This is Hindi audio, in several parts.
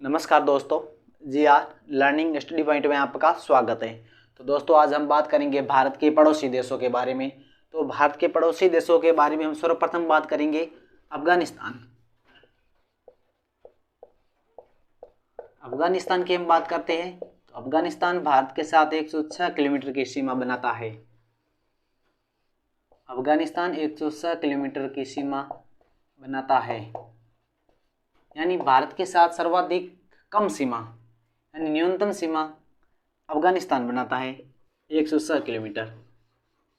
नमस्कार दोस्तों, GR लर्निंग स्टडी पॉइंट में आपका स्वागत है। तो दोस्तों, आज हम बात करेंगे भारत के पड़ोसी देशों के बारे में। तो भारत के पड़ोसी देशों के बारे में हम सर्वप्रथम बात करेंगे अफगानिस्तान। अफगानिस्तान की हम बात करते हैं तो अफगानिस्तान भारत के साथ 106 किलोमीटर की सीमा बनाता है। अफगानिस्तान 106 किलोमीटर की सीमा बनाता है, यानी भारत के साथ सर्वाधिक कम सीमा यानी न्यूनतम सीमा अफगानिस्तान बनाता है 106 किलोमीटर।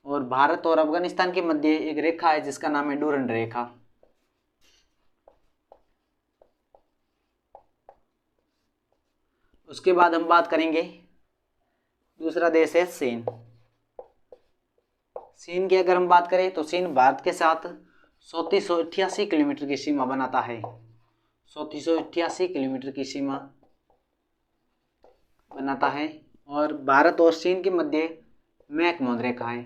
और भारत और अफगानिस्तान के मध्य एक रेखा है जिसका नाम है डूरंड रेखा। उसके बाद हम बात करेंगे दूसरा देश है चीन। चीन की अगर हम बात करें तो चीन भारत के साथ 3488 किलोमीटर की सीमा बनाता है। 3488 किलोमीटर की सीमा बनाता है और भारत और चीन के मध्य मैकमोहन रेखा है।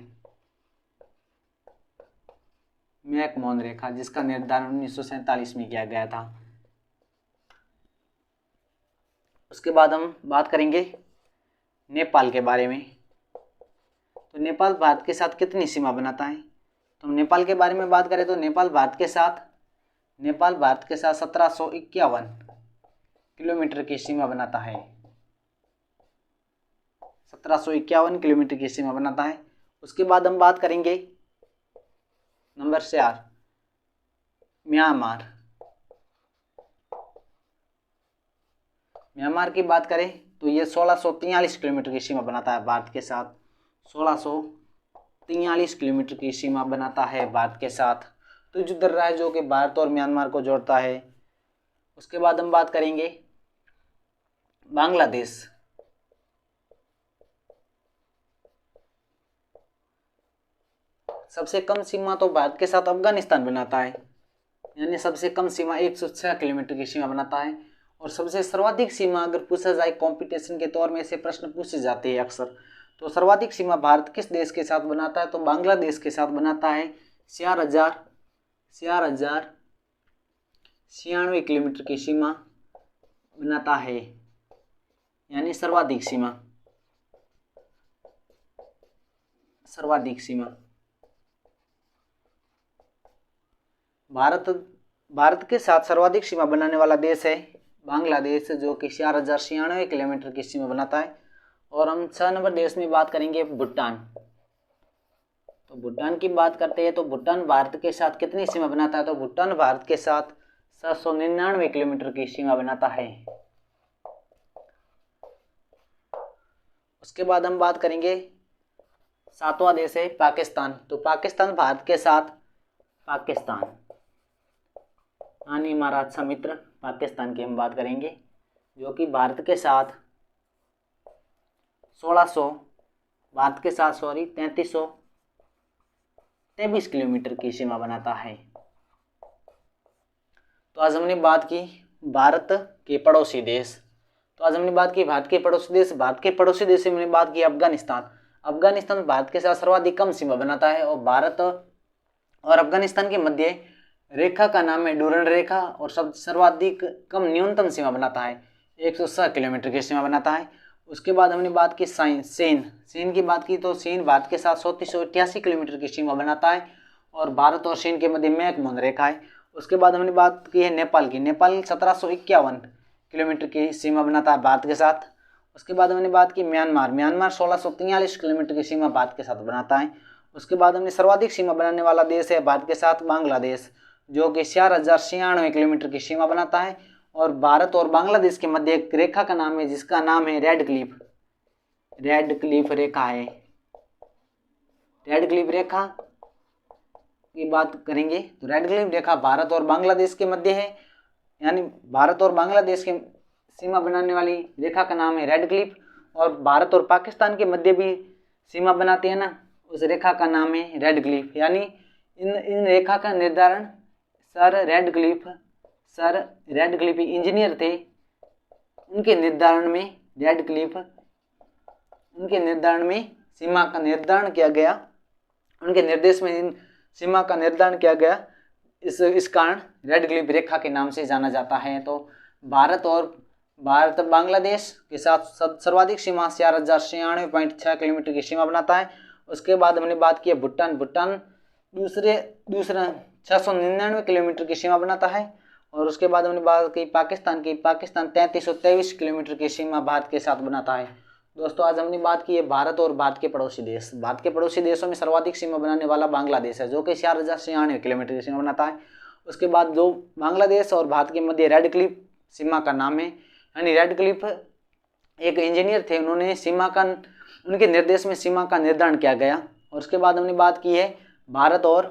मैकमोहन रेखा जिसका निर्धारण 1947 में किया गया था। उसके बाद हम बात करेंगे नेपाल के बारे में। तो नेपाल भारत के साथ कितनी सीमा बनाता है? तो हम नेपाल के बारे में बात करें तो नेपाल भारत के साथ 1751 किलोमीटर की सीमा बनाता है। 1751 किलोमीटर की सीमा बनाता है। उसके बाद हम बात करेंगे नंबर 4 म्यांमार। म्यांमार की बात करें तो ये 1643 किलोमीटर की सीमा बनाता है भारत के साथ। 1643 किलोमीटर की सीमा बनाता है भारत के साथ। तो जो दर्रा है जो कि भारत और म्यांमार को जोड़ता है। उसके बाद हम बात करेंगे बांग्लादेश। सबसे कम सीमा तो भारत के साथ अफगानिस्तान बनाता है, यानी सबसे कम सीमा 106 किलोमीटर की सीमा बनाता है। और सबसे सर्वाधिक सीमा अगर पूछा जाए कंपटीशन के तौर में ऐसे प्रश्न पूछे जाते हैं अक्सर, तो सर्वाधिक सीमा भारत किस देश के साथ बनाता है? तो बांग्लादेश के साथ बनाता है। 4096 किलोमीटर की सीमा बनाता है, यानी सर्वाधिक सीमा। भारत के साथ सर्वाधिक सीमा बनाने वाला देश है बांग्लादेश, जो कि 4096 किलोमीटर की सीमा बनाता है। और हम 6 नंबर देश में बात करेंगे भूटान। तो भूटान की बात करते हैं तो भूटान भारत के साथ कितनी सीमा बनाता है? तो भूटान भारत के साथ 799 किलोमीटर की सीमा बनाता है। उसके बाद हम बात करेंगे 7वां देश है पाकिस्तान। तो पाकिस्तान भारत के साथ यानी हमारा अच्छा मित्र पाकिस्तान की हम बात करेंगे, जो कि भारत के साथ 3323 किलोमीटर की सीमा बनाता है। तो आज हमने बात की भारत के पड़ोसी देश। भारत के पड़ोसी देश से हमने बात की अफगानिस्तान। अफगानिस्तान भारत के साथ सर्वाधिक कम सीमा बनाता है और भारत और अफगानिस्तान के मध्य रेखा का नाम है डूरंड रेखा। और सर्वाधिक कम न्यूनतम सीमा बनाता है 106 किलोमीटर की सीमा बनाता है। उसके बाद हमने बात की चीन की बात की तो चीन भारत के साथ 3488 किलोमीटर की सीमा बनाता है और भारत और चीन के मध्य मैकमोहन रेखा है। उसके बाद हमने बात की है नेपाल की। नेपाल 1751 किलोमीटर की सीमा बनाता है भारत के साथ। उसके बाद हमने बात की म्यांमार 1643 किलोमीटर की सीमा भारत के साथ बनाता है। उसके बाद हमने सर्वाधिक सीमा बनाने वाला देश है भारत के साथ बांग्लादेश, जो कि 4096 किलोमीटर की सीमा बनाता है। और भारत और बांग्लादेश के मध्य एक रेखा का नाम है जिसका नाम है रेड क्लिफ रेखा है। रेड क्लिफ रेखा की बात करेंगे तो रेड क्लिफ रेखा भारत और बांग्लादेश के मध्य है, यानी भारत और बांग्लादेश के सीमा बनाने वाली रेखा का नाम है रेड क्लिफ। और भारत और पाकिस्तान के मध्य भी सीमा बनाती है ना, उस रेखा का नाम है रेड क्लिफ। यानी इन रेखा का निर्धारण सर रेड क्लिफ इंजीनियर थे, उनके निर्धारण में सीमा का निर्धारण किया गया। उनके निर्देश में इन सीमा का निर्धारण किया गया। इस कारण रेड क्लिफ रेखा के नाम से जाना जाता है। तो भारत और भारत बांग्लादेश के साथ सर्वाधिक सीमा 4096.6 किलोमीटर की सीमा बनाता है। उसके बाद हमने बात की है भूटान। भूटान दूसरा 699 किलोमीटर की सीमा बनाता है। और उसके बाद हमने बात की पाकिस्तान की। पाकिस्तान 3323 किलोमीटर की सीमा भारत के साथ बनाता है। दोस्तों आज हमने बात की है भारत और भारत के पड़ोसी देश। भारत के पड़ोसी देशों में सर्वाधिक सीमा बनाने वाला बांग्लादेश है, जो कि 4096 किलोमीटर की सीमा बनाता है। उसके बाद जो बांग्लादेश और भारत के मध्य रेड क्लिफ सीमा का नाम है, यानी रेड क्लिफ एक इंजीनियर थे, उनके निर्देश में सीमा का निर्धारण किया गया। और उसके बाद हमने बात की है भारत और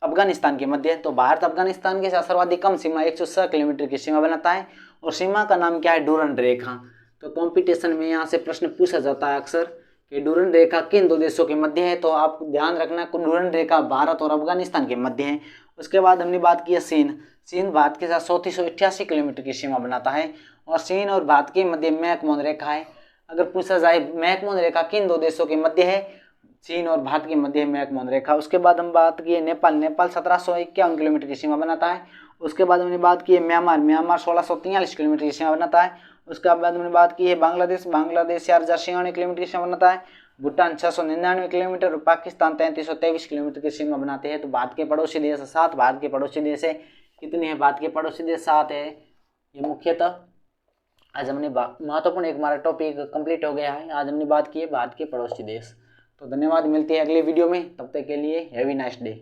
अफगानिस्तान के मध्य। तो भारत अफगानिस्तान के साथ सर्वाधिक कम सीमा 106 किलोमीटर की सीमा बनाता है और सीमा का नाम क्या है, डूरंड रेखा। तो कंपटीशन में यहाँ से प्रश्न पूछा जाता है अक्सर कि डूरंड रेखा किन दो देशों के मध्य है, तो आप ध्यान रखना डूरंड रेखा भारत और अफगानिस्तान के मध्य है। उसके बाद हमने बात की है चीन भारत के साथ 3488 किलोमीटर की सीमा बनाता है और चीन और भारत के मध्य मैकमोहन रेखा है। अगर पूछा जाए मैकमोहन रेखा किन दो देशों के मध्य है, चीन और भारत के मध्य मैकमोहन रेखा। उसके बाद हम बात की है नेपाल 1751 किलोमीटर की सीमा बनाता है। उसके बाद हमने बात की है म्यांमार 1643 किलोमीटर की सीमा बनाता है। उसके बाद हमने बात की है बांग्लादेश 4096 किलोमीटर की सीमा बनाता है। भूटान 699 किलोमीटर और पाकिस्तान 3323 किलोमीटर की सीमा बनाते हैं। तो भारत के पड़ोसी देश 7 भारत के पड़ोसी देश है। कितने हैं भारत के पड़ोसी देश? 7 है। ये मुख्यतः आज हमने महत्वपूर्ण एक हमारा टॉपिक कंप्लीट हो गया है। आज हमने बात की है भारत के पड़ोसी देश। तो धन्यवाद, मिलते हैं अगले वीडियो में, तब तक के लिए हैव अ नाइस डे।